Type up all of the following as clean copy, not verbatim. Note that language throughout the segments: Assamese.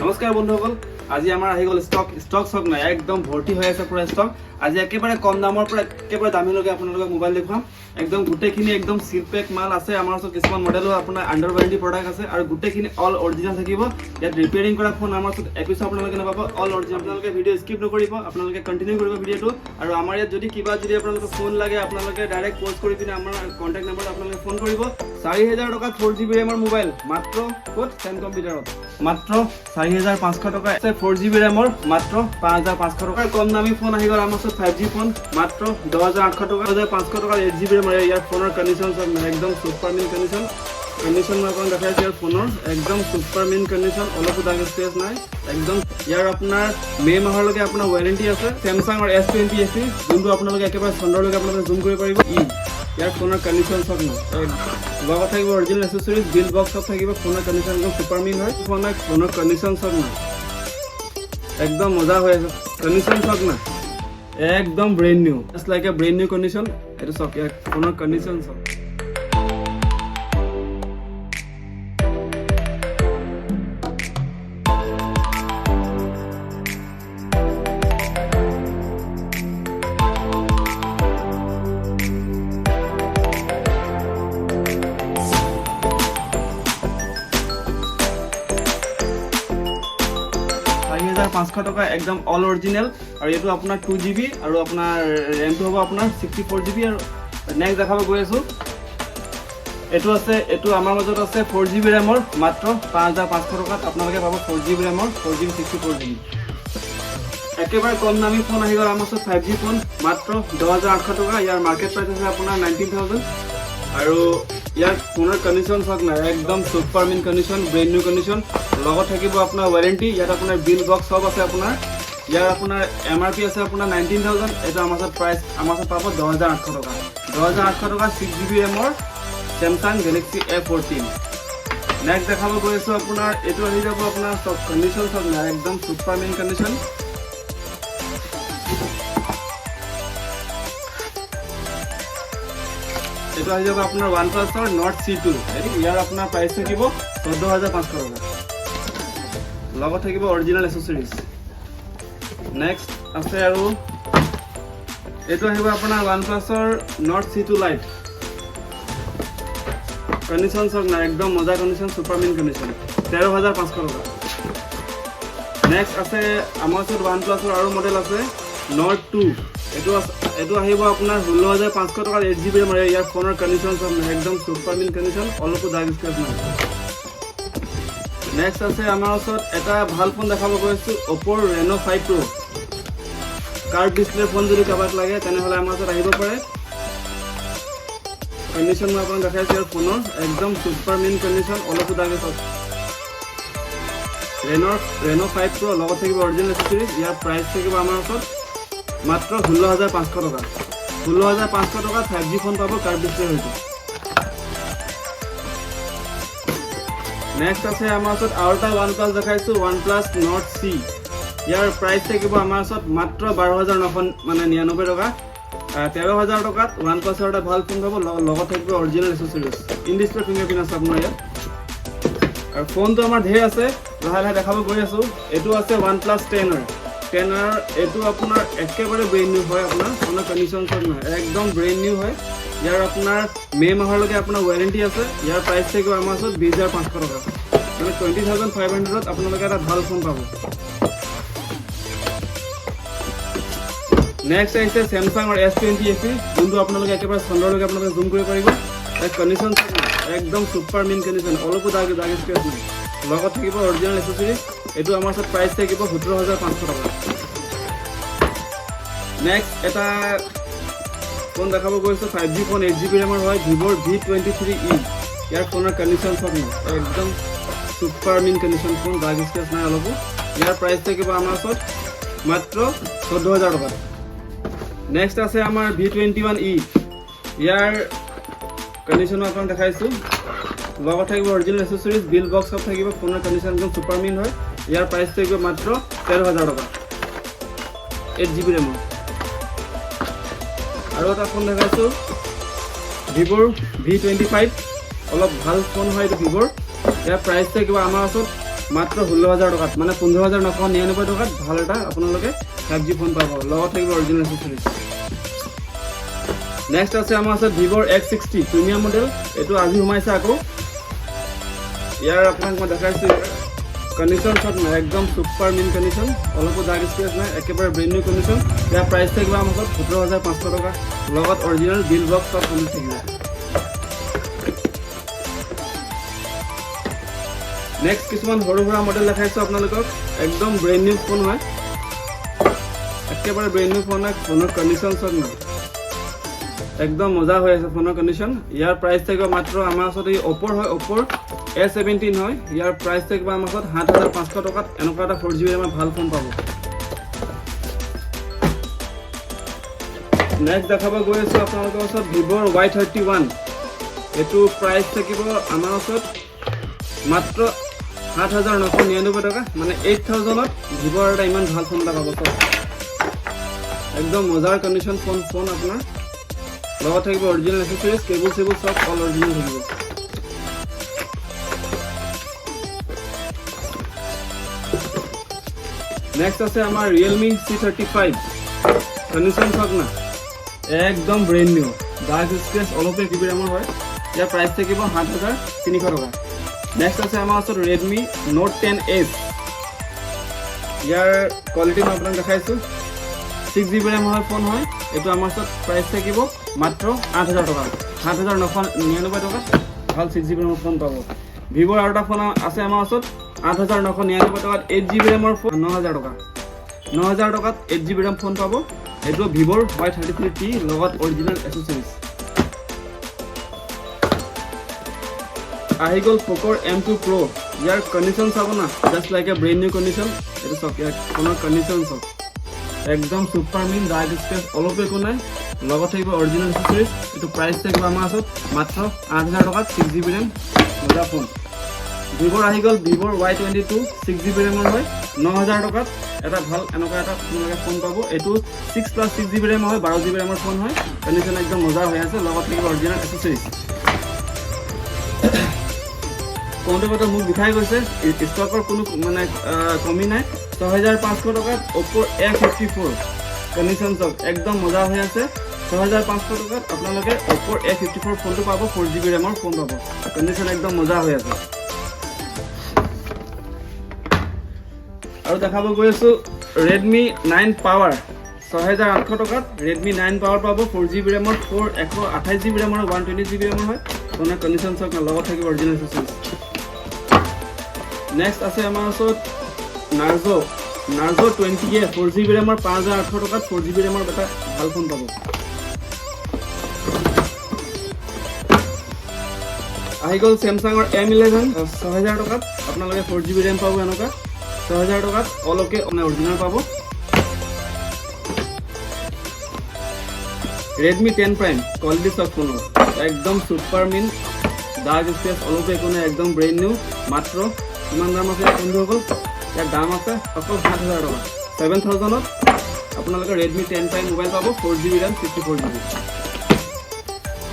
নমস্কাৰ বন্ধুসকল, আজি আমাৰ আহি গ'ল ষ্টক নাই একদম ভৰ্তি হৈ আছে পুৰা ষ্টক। আজি একেবাৰে কম দামৰ পৰা একেবাৰে দামীলৈকে আপোনালোকক মোবাইল দেখুৱাম। একদম গোটেইখিনি একদম সিল পেক মাল আছে। আমাৰ ওচৰত কিছুমান মডেলো আপোনাৰ আণ্ডাৰ ৱাৰেণ্টি প্ৰডাক্ট আছে আৰু গোটেইখিনি অল অৰিজিনেল থাকিব। ইয়াত ৰিপেয়াৰিং কৰা ফোন আমাৰ ওচৰত একো আপোনালোকে নাপাব, অল অৰিজিনেল। আপোনালোকে ভিডিঅ' স্কিপ নকৰিব, আপোনালোকে কণ্টিনিউ কৰিব ভিডিঅ'টো। আৰু আমাৰ ইয়াত যদি আপোনালোকে ফোন লাগে, আপোনালোকে ডাইৰেক্ট প'ষ্ট কৰি পিনে আমাৰ কণ্টেক্ট নম্বৰত আপোনালোকে ফোন কৰিব। 4,000 টকাত 4GB ৰেমৰ মোবাইল মাত্ৰ ক'ত চেম কম্পিউটাৰত মাত্ৰ 4,500 টকা আছে। 4GB ৰেমৰ মাত্ৰ 5,500 টকাৰ কম দামী ফোন আহি গ'ল আমাৰ ওচৰত 5G ফোন মাত্ৰ 10,800 টকা। 5,000 টকাৰ 8GB ৰেমৰ। ইয়াৰ ফোনৰ কণ্ডিশ্যন চব একদম ছুপাৰ মিন কণ্ডিশ্যন মই আপোনাক দেখাইছোঁ। ইয়াৰ ফোনৰ একদম ছুপাৰ মিন কণ্ডিশ্যন, অলপো দাগ স্ক্ৰেচ নাই একদম। ইয়াৰ আপোনাৰ মে' মাহলৈকে আপোনাৰ ৱাৰেণ্টি আছে। চেমচাঙৰ S20 FE যোনটো আপোনালোকে একেবাৰে চন্দ্ৰলৈকে আপোনালোকে জুম কৰিব পাৰিব। ইয়াৰ ফোনৰ কণ্ডিশ্যন চব নাই, লগত থাকিব অৰিজিনেল এচেচৰিজ, বিল বক্স চব থাকিব। ফোনৰ কণ্ডিশ্যন একদম ছুপাৰ মিন হয়। ফোনৰ কণ্ডিশ্যন চব নাই, একদম মজা হৈ আছে। কণ্ডিশ্যন চব নাই, একদম brand new, just like a brand new condition. এইটো চব ফোনৰ কণ্ডিশ্যন চব। 4,500 টকা একদম অল অৰিজিনেল। আৰু এইটো আপোনাৰ 2GB আৰু আপোনাৰ ৰেমটো হ'ব আপোনাৰ 64GB। আৰু নেক্সট দেখাব গৈ আছোঁ, এইটো আমাৰ মাজত আছে 4GB ৰেমৰ মাত্ৰ 5,500 টকাত আপোনালোকে পাব। 4GB ৰেমৰ 4GB 64GB একেবাৰে কম দামী ফোন আহি গ'ল আমাৰ ওচৰত 5G ফোন মাত্ৰ 10,800 টকা। ইয়াৰ মাৰ্কেট প্ৰাইচ আছে আপোনাৰ 19,000। আৰু ইয়াৰ ফোনৰ কণ্ডিশ্যন চাওক নাই, একদম ছুপাৰ মিন কণ্ডিশ্যন, ব্ৰেণ্ড নিউ কণ্ডিশ্যন। লগত থাকিব আপোনাৰ ৱাৰেণ্টি। ইয়াত আপোনাৰ বিল বক্স চব আছে আপোনাৰ। ইয়াৰ আপোনাৰ MRP আছে আপোনাৰ 19,000। এইটো আমাৰ ওচৰত প্ৰাইচ আমাৰ ওচৰত পাব 10,800 টকা। 10,800 টকা 6GB ৰেমৰ Samsung Galaxy A14। Next দেখাব গৈ আছোঁ আপোনাৰ, এইটো আহি যাব আপোনাৰ চব কণ্ডিশ্যন চব নাই, একদম ছুপাৰ মিন কণ্ডিশ্যন। এইটো আহি যাব আপোনাৰ OnePlus-ৰ Nord C2। ইয়াৰ আপোনাৰ প্ৰাইচ থাকিব 14,500 টকা। লগত থাকিব অৰিজিনেল এচেচৰিজ। নেক্সট আছে আৰু এইটো আহিব আপোনাৰ OnePlus-ৰ Nord C2 Lite। কণ্ডিশ্যন চব নাই, একদম মজা কণ্ডিশ্যন, ছুপাৰ মিন কণ্ডিশ্যন, 13,500 টকা। নেক্সট আছে আমাৰ ওচৰত OnePlus-ৰ আৰু মডেল আছে Nord 2। এইটো আহিব আপোনাৰ 16,500 টকাৰ 8GB ৰেম। ইয়াৰ ফোনৰ কণ্ডিশ্যন চব নাই, একদম ছুপাৰ মিন কণ্ডিশ্যন, অলপো দাগ স্ক্ৰেচ নাই। নেক্সট আছে আমাৰ ওচৰত এটা ভাল ফোন দেখাব গৈ আছোঁ, Oppo Reno 5 Pro। Curve display phone যদি কাৰোবাক লাগে তেনেহ'লে আমাৰ ওচৰত আহিব পাৰে। কণ্ডিশ্যন মই আপোনাক দেখাইছোঁ। ইয়াৰ ফোনৰ একদম ছুপাৰ মিন কণ্ডিশ্যন, অলপো দাগ চব। Reno 5 Pro লগত থাকিব অৰিজিনেল এচেচৰিজ। ইয়াৰ প্ৰাইচ থাকিব আমাৰ ওচৰত মাত্ৰ 16,500 টকা। 16,500 টকাত 5G ফোন পাব, কাৰ্ভ ডিছপ্লে হৈছে। নেক্সট আছে আমাৰ ওচৰত আৰু এটা OnePlus দেখাইছোঁ, OnePlus Nord C। ইয়াৰ প্ৰাইচ থাকিব আমাৰ ওচৰত মাত্ৰ 12,999 টকা। 13,000 টকাত OnePlus-ৰ এটা ভাল ফোন পাব, লগত থাকিব original accessories. In display fingerprint আছে আপোনাৰ ইয়াত। আৰু ফোনটো আমাৰ ধেৰ আছে, লাহে লাহে দেখাব গৈ আছোঁ। এইটো আছে OnePlus 10R। এইটো আপোনাৰ একেবাৰে ব্ৰেণ্ড নিউ হয়। আপোনাৰ ফোনৰ কণ্ডিশ্যন চব নহয়, একদম ব্ৰেণ্ড নিউ হয়। ইয়াৰ আপোনাৰ মে' মাহলৈকে আপোনাৰ ৱাৰেণ্টি আছে। ইয়াৰ প্ৰাইচ থাকিব আমাৰ ওচৰত 20,500 টকা, মানে 20,500ত আপোনালোকে এটা ভাল ফোন পাব। নেক্সট আহিছে চেমচাঙৰ S20 FE, যোনটো আপোনালোকে একেবাৰে চন্দ্ৰলৈকে আপোনালোকে জুম কৰিব পাৰিব। ইয়াৰ কণ্ডিশ্যন চব নাই, একদম ছুপাৰ মিন কণ্ডিশ্যন, অলপো দাগ স্ক্ৰেচ নাই। লগত থাকিব অৰিজিনেল এচেচৰিজ। এইটো আমাৰ ওচৰত প্ৰাইচ থাকিব 17,500 টকা। নেক্সট এটা ফোন দেখাব গৈছোঁ, 5G ফোন 8GB ৰেমৰ হয়, Vivoৰ V23e। ইয়াৰ ফোনৰ কণ্ডিশ্যন চব নাই, একদম ছুপাৰ মিন কণ্ডিশ্যন ফোন, দাগ স্ক্ৰেচ নাই অলপো। ইয়াৰ প্ৰাইচ থাকিব আমাৰ ওচৰত মাত্ৰ 14,000 টকা। নেক্সট আছে আমাৰ V21e। ইয়াৰ কণ্ডিশ্যনো আপোনাক দেখাইছোঁ। লগত থাকিব অৰিজিনেল এচেচৰিজ, বিল বক্স চব থাকিব। ফোনৰ কণ্ডিশ্যন একদম ছুপাৰ মিন হয়। ইয়াৰ প্ৰাইচ থাকিব মাত্ৰ 13,000 টকা, 8GB ৰেমৰ। আৰু এটা ফোন দেখাইছোঁ, Vivoৰ V25। অলপ ভাল ফোন হয় এইটো Vivoৰ। ইয়াৰ প্ৰাইচ থাকিব আমাৰ ওচৰত মাত্ৰ 16,000 টকাত মানে 15,999 টকাত ভাল এটা আপোনালোকে 5G ফোন পাব লগত থাকিব অৰিজিনেল এক্সেসৰিজ নেক্সট আছে আমাৰ আছে Vivo X60 প্ৰিমিয়াম মডেল এটো আজি সোমাইছে আকৌ ইয়াৰ আপোনাক মই দেখাইছো কন্ডিশন সব না একদম সুপাৰ মিন কন্ডিশন অলপ দাগ স্কেচ না একেবাৰে ব্ৰ্যান্ড নিউ কন্ডিশন ইয়াৰ প্ৰাইস থাকিব আমাৰ 17,500 টকা লগত অৰিজিনেল বিল বক্স সব কমপ্লিট থাকিব নেক্সট কিছুমান সৰু সৰু মডেল দেখাইছো আপোনালোকক একদম ব্ৰ্যান্ড নিউ ফোন হয় একেবাৰে ব্ৰ্যান্ড নিউ ফোন হয় ফোনৰ কন্ডিশন সব না একদম মজা হৈ আছে ফোনৰ কন্ডিশন ইয়াৰ প্ৰাইস থাকিব মাত্ৰ আমাৰ ওচৰত এই Oppo হয় Oppo A17 হয় ইয়াৰ প্ৰাইস থাকিব আমাৰ ওচৰত 7,500 টকাত এনেকুৱা এটা 4GB ৰেমৰ ভাল ফোন পাব নেক্সট দেখাব গৈ আছো আপোনালোকৰ ওচৰত Vivo Y31 এটো প্ৰাইস থাকিব আমাৰ ওচৰত মাত্ৰ 7,999 টকা মানে 8,000 ত Vivo এটা ইমান ভাল ফোন এটা পাব একদম মজাৰ কন্ডিশন ফোন আপোনাৰ লগত থাকিব অৰিজিনেল এক্সেসৰিজ কেবল সব অল অৰিজিনেল থাকিব নেক্সট আছে আমাৰ Realme C35 কন্ডিশন সব না একদম ব্ৰ্যান্ড নিউ ডাৰ্ক স্ক্ৰ্যাচ অলপে কিবি ৰেমৰ হয় ইয়াৰ প্ৰাইস থাকিব 7,300 টকা নেক্সট আছে আমাৰ ওচৰত Redmi Note 10s ইয়াৰ কোৱালিটি মই আপোনাক দেখাইছো 6GB ৰেম হয় ফোন হয় এটো আমাৰ ওচৰত প্ৰাইস থাকিব মাত্ৰ 8,000 টকা 7,999 টকা ভাল 6GB ৰেমৰ ফোন পাব Vivo আৰু এটা ফোন আছে আমাৰ ওচৰত 8,999 টকাত 8GB ৰেমৰ ফোন 9,000 টকা 9,000 টকাত 8GB ৰেম ফোন পাব এটো Vivo Y33T লগত অৰিজিনেল এক্সেসৰিজ আহি গল Poco M2 Pro ইয়াৰ কন্ডিশন চাব না just like a brand new condition এটো সব ইয়াৰ ফোনৰ কন্ডিশন সব একদম সুপাৰ মিন ডাৰ্ক স্পেস অলপে কো নাই লগত থাকিব অৰিজিনেল এক্সেসৰিজ এটো প্ৰাইস থাকিব আমাৰ ওচৰত মাত্ৰ 8,000 টকাত 6GB ৰেম মজা ফোন Vivo আহি গল Vivo Y22 6GB ৰেমৰ হয় 9,000 টকাত এটা ভাল এনেকুৱা এটা ফোন পাব এটো 6 + 6GB ৰেম হয় 12GB ৰেমৰ ফোন হয় কন্ডিশন একদম মজা হৈ আছে লগত থাকিব অৰিজিনেল এক্সেসৰিজ কোনটো কথা মোক দেখাই গৈছে ষ্টকৰ কোনো মানে কমি নাই 6,500 টকাত Oppo A54 কন্ডিশন সব একদম মজা হৈ আছে 6,500 টকাত আপোনালোকে Oppo A54 ফোনটো পাব 4GB ৰেমৰ ফোন পাব কন্ডিশন একদম মজা হৈ আছে আৰু দেখাব গৈ আছো Redmi 9 Power 6,800 টকাত Redmi 9 Power পাব 4GB ৰেমৰ 128GB ৰেমৰ 120GB ৰেমৰ হয় ফোনৰ কন্ডিশন সব লগত থাকিব অৰিজিনেল এক্সেসৰিজ নেক্সট আছে আমাৰ ওচৰত Narzo 20A 4GB ৰেমৰ 5,800 টকাত 4GB ৰেমৰ এটা ভাল ফোন পাব আহি গল Samsung M11 6,000 টকাত আপোনালোকে 4GB ৰেম পাব এনেকুৱা 6,000 টকাত অলকে অৰিজিনেল পাব Redmi 10 Prime কোৱালিটি সব ফোনৰ একদম সুপাৰ মিন ডাৰ্ক স্পেস অলপে কো নাই একদম ব্ৰ্যান্ড নিউ মাত্ৰ কিমান দাম আছে বন্ধু সকল ইয়াৰ দাম আছে অকল 7,000 টকা 7,000 ত আপোনালোকে Redmi 10 Prime মোবাইল পাব 4GB RAM 64GB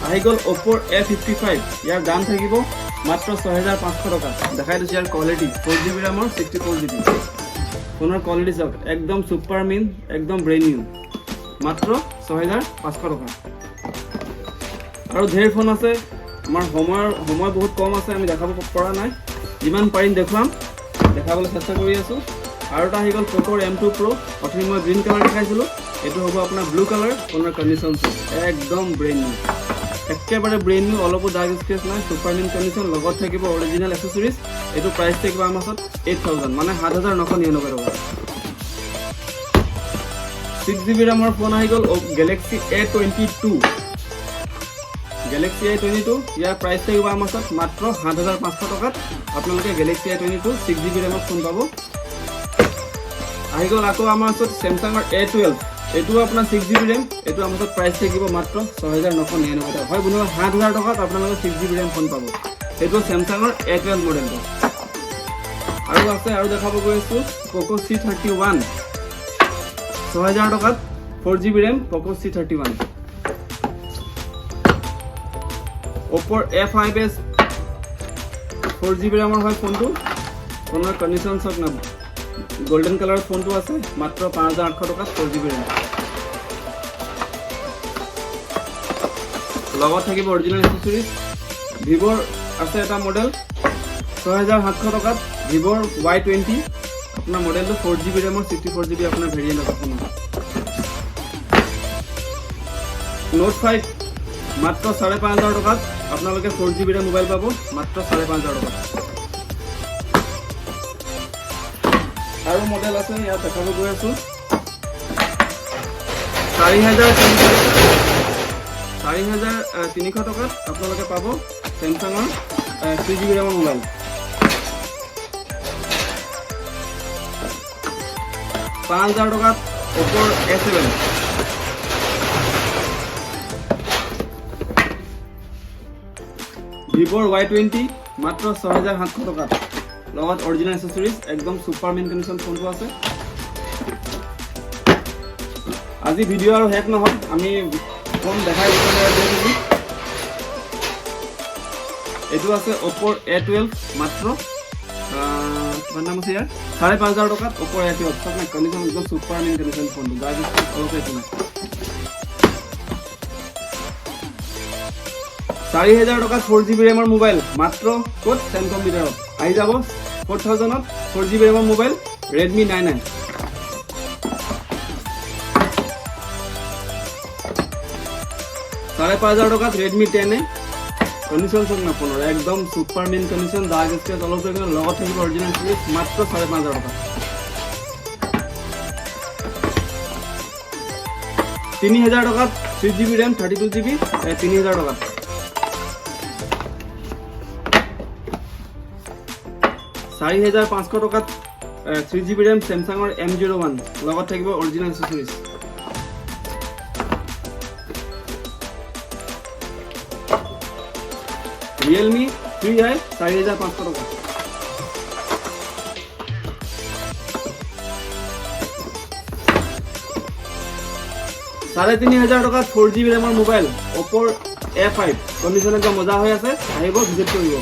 আহি গল Oppo A55 ইয়াৰ দাম থাকিব মাত্ৰ 6,500 টকা দেখাই দিছো ইয়াৰ কোৱালিটি 4GB RAM 64GB ফোনৰ কোৱালিটি সব একদম সুপাৰ মিন একদম ব্ৰ্যান্ড নিউ মাত্ৰ 6,500 টকা আৰু ধেৰ ফোন আছে আমাৰ সময় বহুত কম আছে আমি দেখাব পৰা নাই যিমান পাৰিম দেখাবলৈ চেষ্টা কৰি আছো আৰু এটা আহি গল Poco M2 Pro অথনি মই গ্ৰীণ কালাৰ দেখাইছিলো এটো হ'ব আপোনাৰ ব্লু কালাৰ ফোনৰ কন্ডিশন একদম ব্ৰ্যান্ড নিউ একেবাৰে ব্ৰ্যান্ড নিউ অলপো ডাৰ্ক স্পেস নাই সুপাৰ মিন কন্ডিশন লগত থাকিব অৰিজিনেল এক্সেসৰিজ এটো প্ৰাইস থাকিব আমাৰ ওচৰত 8,000 মানে 7,999 টকা 6GB ৰেমৰ ফোন আহি গল Galaxy A22 ইয়াৰ প্ৰাইস থাকিব আমাৰ ওচৰত মাত্ৰ 7,500 টকাত আপোনালোকে Galaxy A22 6GB ৰেমৰ ফোন পাব আহি গল আকৌ আমাৰ ওচৰত Samsung A12 এটো আপোনাৰ 6GB ৰেম এটো আমাৰ ওচৰত প্ৰাইস থাকিব মাত্ৰ 6,999 টকা হয় বন্ধু 7,000 টকাত আপোনালোকে 6GB ৰেম ফোন পাব এটো Samsung A12 মডেলটো আৰু আছে আৰু দেখাব গৈ আছো Poco C31 6,000 টকাত 4GB RAM Poco C31 Oppo A5s 4GB ৰেমৰ হয় ফোনটো ফোনৰ কণ্ডিশ্যন চাওক না, গোল্ডেন কালাৰৰ ফোনটো আছে মাত্ৰ 5800 টকাত 4GB RAM। লগত থাকিব অৰিজিনেল এক্সেসৰিজ। ভিভোৰ আছে এটা মডেল 6700 টকাত, ভিভোৰ Y20 আপোনাৰ মডেলটো 4GB RAM 64GB আপোনাৰ ভেৰিয়েণ্ট আছে ফোনৰ। নোট 5 মাত্ৰ 5500 টকাত আপোনালোকে 4GB RAM মোবাইল পাব মাত্ৰ 5500 টকাত। আৰু মডেল আছে ইয়াত দেখাব গৈ আছো 4300 টকাত আপোনালোকে পাব স্যামসাঙৰ 3GB RAM মোবাইল। 5000 টকাত Oppo A7। ভিভোৰ Y20 মাত্ৰ 6700 টকাত, লগত অৰিজিনেল এক্সেসৰিজ, একদম সুপাৰ মেইন কণ্ডিশ্যন ফোনটো আছে। আজি ভিডিঅ' আৰু শেষ নহয়, আমি ফোন দেখাই দিছোঁ। এইটো আছে Oppo A12 মাত্ৰ কিমান দাম আছে ইয়াৰ 5500 টকাত Oppo A12। চাওক না কণ্ডিশ্যন একদম সুপাৰ মেইন কণ্ডিশ্যন ফোনটো, গাইজ অলপ একো নাই। 4000 টকাত 4GB RAM মোবাইল মাত্ৰ ক'ত চেম কম্পিউটাৰত আহি যাব 4000ত 4GB RAM mobile Redmi 9A। 5500 টকাত Redmi 10A। কণ্ডিশ্যন চাওক না ফোনৰ একদম সুপাৰ মেইন কণ্ডিশ্যন, দাগ স্ক্ৰেচ অলপ একো, লগত থাকিব অৰিজিনেল এক্সেসৰিজ মাত্ৰ 5500 টকা। 3000 টকাত 3GB RAM 32GB 3000 টকাত। 4500 টকাত 3GB RAM স্যামসাঙৰ M01 লগত থাকিব অৰিজিনেল এক্সেসৰিজ। Realme 3i 4500 টকা। 3500 টকাত 4GB RAM mobile Oppo A5 condition একদম মজা হৈ আছে, আহিব ভিজিট কৰিব।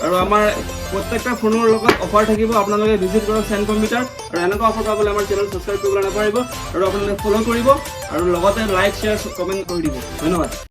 আৰু আমাৰ প্ৰত্যেকটা ফোনৰ লগত অফাৰ থাকিব, আপোনালোকে ভিজিট কৰক চেন কম্পিউটাৰ। আৰু এনেকুৱা অফাৰ পাবলৈ আমাৰ চেনেল সাবস্ক্ৰাইব কৰিবলৈ নাপাহৰিব, আৰু আপোনালোকে ফলো কৰিব, আৰু লগতে লাইক শ্বেয়াৰ কমেণ্ট কৰি দিব। ধন্যবাদ।